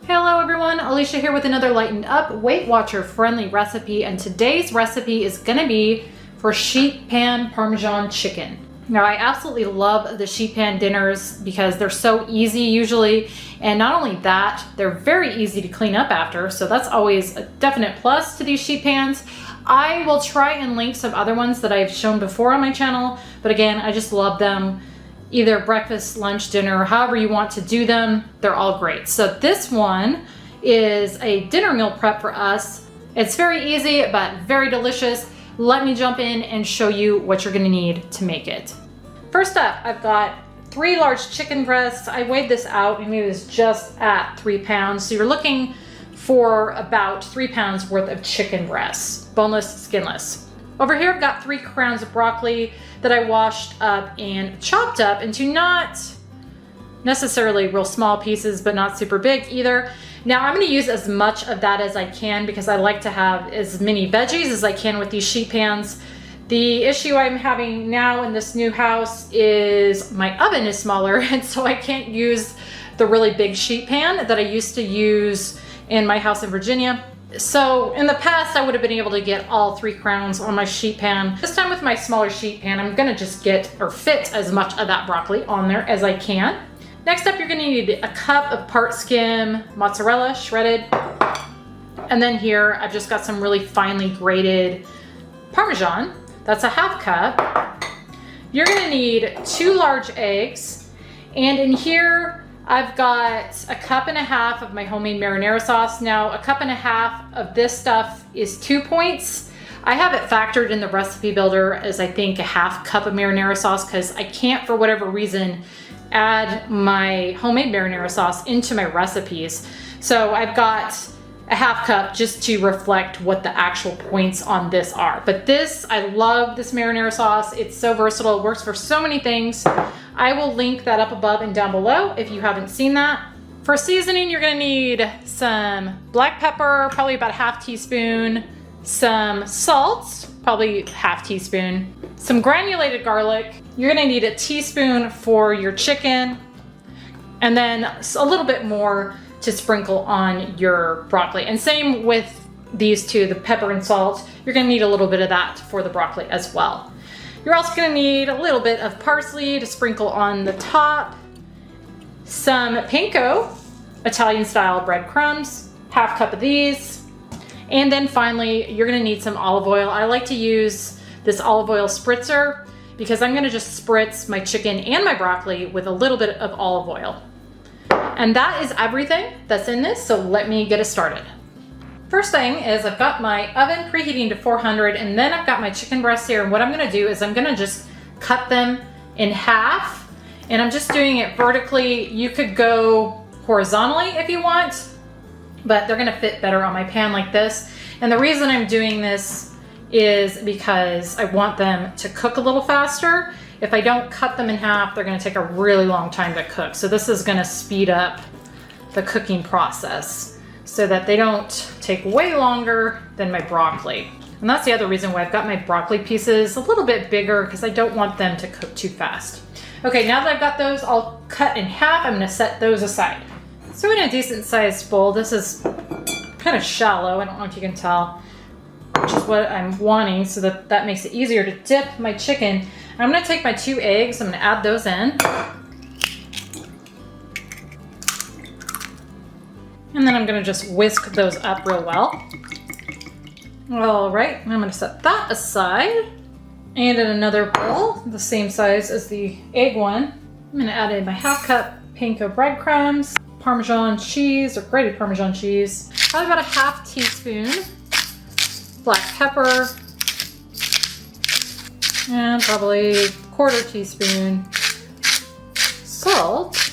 Hello everyone, Alicia here with another lightened up Weight Watcher friendly recipe, and today's recipe is going to be for sheet pan Parmesan chicken. Now I absolutely love the sheet pan dinners because they're so easy usually, and not only that, they're very easy to clean up after, so that's always a definite plus to these sheet pans. I will try and link some other ones that I've shown before on my channel, but again, I just love them. Either breakfast, lunch, dinner, however you want to do them, they're all great. So this one is a dinner meal prep for us. It's very easy, but very delicious. Let me jump in and show you what you're gonna need to make it. First up, I've got 3 large chicken breasts. I weighed this out and it was just at 3 pounds. So you're looking for about 3 pounds worth of chicken breasts, boneless, skinless. Over here, I've got 3 crowns of broccoli that I washed up and chopped up into not necessarily real small pieces, but not super big either. Now I'm gonna use as much of that as I can because I like to have as many veggies as I can with these sheet pans. The issue I'm having now in this new house is my oven is smaller, and so I can't use the really big sheet pan that I used to use in my house in Virginia. So in the past, I would have been able to get all 3 crowns on my sheet pan. This time with my smaller sheet pan, I'm gonna just get or fit as much of that broccoli on there as I can. Next up, you're gonna need a cup of part skim mozzarella, shredded. And then here, I've just got some really finely grated Parmesan. That's a 1/2 cup. You're gonna need 2 large eggs. And in here, I've got a 1.5 cups of my homemade marinara sauce. Now, a 1.5 cups of this stuff is 2 points. I have it factored in the recipe builder as I think a 1/2 cup of marinara sauce because I can't, for whatever reason, add my homemade marinara sauce into my recipes. So I've got a 1/2 cup just to reflect what the actual points on this are. But this, I love this marinara sauce. It's so versatile, it works for so many things. I will link that up above and down below if you haven't seen that. For seasoning, you're gonna need some black pepper, probably about a 1/2 teaspoon, some salt, probably 1/2 teaspoon, some granulated garlic. You're gonna need a teaspoon for your chicken, and then a little bit more to sprinkle on your broccoli. And same with these two, the pepper and salt. You're gonna need a little bit of that for the broccoli as well. You're also gonna need a little bit of parsley to sprinkle on the top, some panko, Italian style breadcrumbs, 1/2 cup of these. And then finally, you're gonna need some olive oil. I like to use this olive oil spritzer because I'm gonna just spritz my chicken and my broccoli with a little bit of olive oil. And that is everything that's in this, so let me get it started. First thing is I've got my oven preheating to 400, and then I've got my chicken breasts here, and what I'm gonna do is I'm gonna just cut them in half, and I'm just doing it vertically. You could go horizontally if you want, but they're gonna fit better on my pan like this. And the reason I'm doing this is because I want them to cook a little faster. If I don't cut them in half, they're gonna take a really long time to cook. So this is gonna speed up the cooking process so that they don't take way longer than my broccoli. And that's the other reason why I've got my broccoli pieces a little bit bigger, because I don't want them to cook too fast. Okay, now that I've got those all cut in half, I'm gonna set those aside. So in a decent sized bowl, this is kind of shallow, I don't know if you can tell, which is what I'm wanting, so that makes it easier to dip my chicken. I'm gonna take my 2 eggs, I'm gonna add those in. And then I'm gonna just whisk those up real well. All right, I'm gonna set that aside. And in another bowl, the same size as the egg one, I'm gonna add in my 1/2 cup panko breadcrumbs, Parmesan cheese or grated Parmesan cheese, probably about a 1/2 teaspoon black pepper, and probably 1/4 teaspoon salt,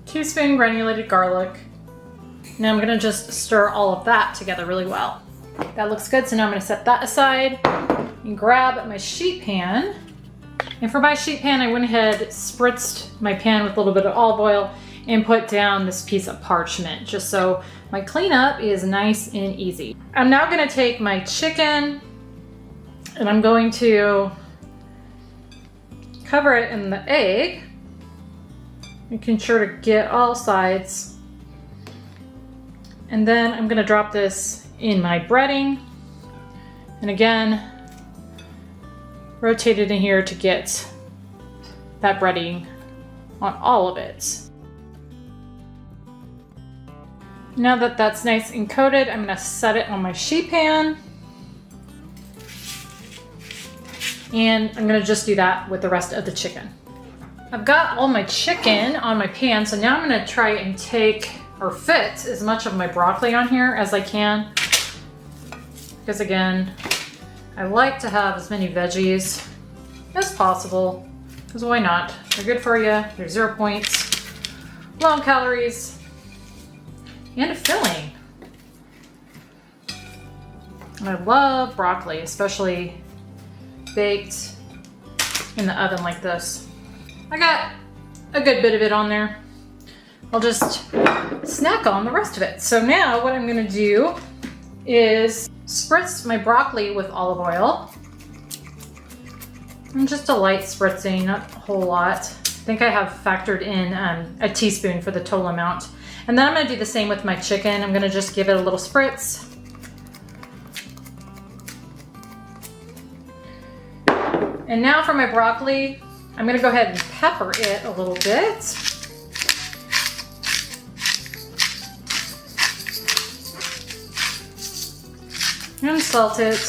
teaspoon granulated garlic. Now I'm gonna just stir all of that together really well. That looks good, so now I'm gonna set that aside and grab my sheet pan. And for my sheet pan, I went ahead, spritzed my pan with a little bit of olive oil and put down this piece of parchment, just so my cleanup is nice and easy. I'm now gonna take my chicken and I'm going to cover it in the egg, making sure to get all sides. And then I'm gonna drop this in my breading. And again, rotate it in here to get that breading on all of it. Now that that's nice and coated, I'm gonna set it on my sheet pan. And I'm gonna just do that with the rest of the chicken. I've got all my chicken on my pan, so now I'm gonna try and take or fit as much of my broccoli on here as I can. Because again, I like to have as many veggies as possible, because why not? They're good for you, they're 0 points, low in calories, and filling. And I love broccoli, especially baked in the oven like this. I got a good bit of it on there. I'll just snack on the rest of it. So now what I'm gonna do is spritz my broccoli with olive oil. And just a light spritzing, not a whole lot. I think I have factored in a teaspoon for the total amount. And then I'm gonna do the same with my chicken. I'm gonna just give it a little spritz. And now for my broccoli, I'm gonna go ahead and pepper it a little bit. And salt it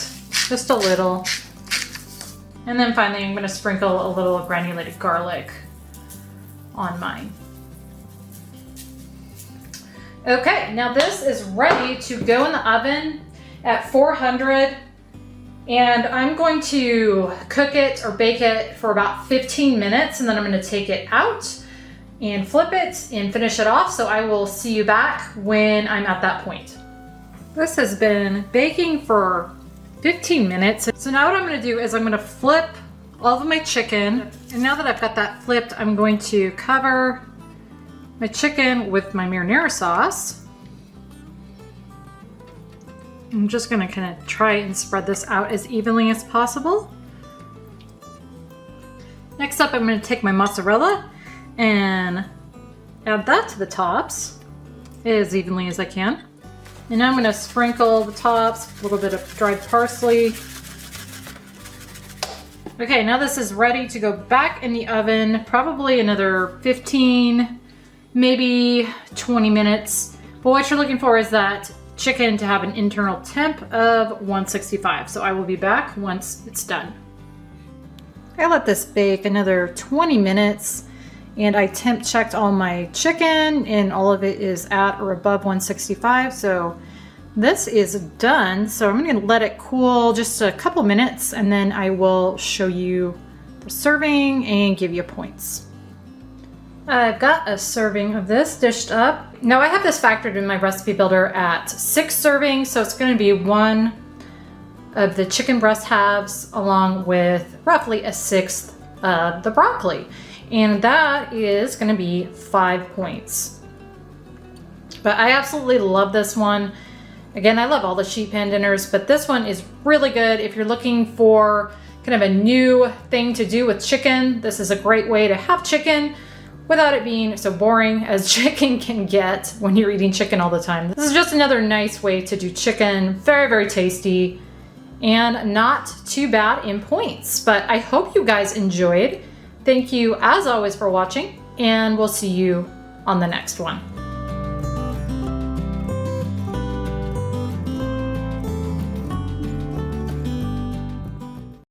just a little. And then finally I'm gonna sprinkle a little granulated garlic on mine. Okay, now this is ready to go in the oven at 400, and I'm going to cook it or bake it for about 15 minutes, and then I'm gonna take it out and flip it and finish it off. So I will see you back when I'm at that point. This has been baking for 15 minutes. So now what I'm gonna do is I'm gonna flip all of my chicken. And now that I've got that flipped, I'm going to cover my chicken with my marinara sauce. I'm just gonna kind of try and spread this out as evenly as possible. Next up, I'm gonna take my mozzarella and add that to the tops as evenly as I can. And now I'm gonna sprinkle the tops, a little bit of dried parsley. Okay, now this is ready to go back in the oven, probably another 15, maybe 20 minutes. But what you're looking for is that chicken to have an internal temp of 165. So I will be back once it's done. I let this bake another 20 minutes. And I temp checked all my chicken and all of it is at or above 165. So this is done. So I'm gonna let it cool just a couple minutes and then I will show you the serving and give you points. I've got a serving of this dished up. Now I have this factored in my recipe builder at 6 servings. So it's gonna be 1 of the chicken breast halves along with roughly a 1/6 of the broccoli. And that is gonna be 5 points. But I absolutely love this one. Again, I love all the sheet pan dinners, but this one is really good. If you're looking for kind of a new thing to do with chicken, this is a great way to have chicken without it being so boring as chicken can get when you're eating chicken all the time. This is just another nice way to do chicken. Very, very tasty and not too bad in points. But I hope you guys enjoyed. Thank you as always for watching, and we'll see you on the next one.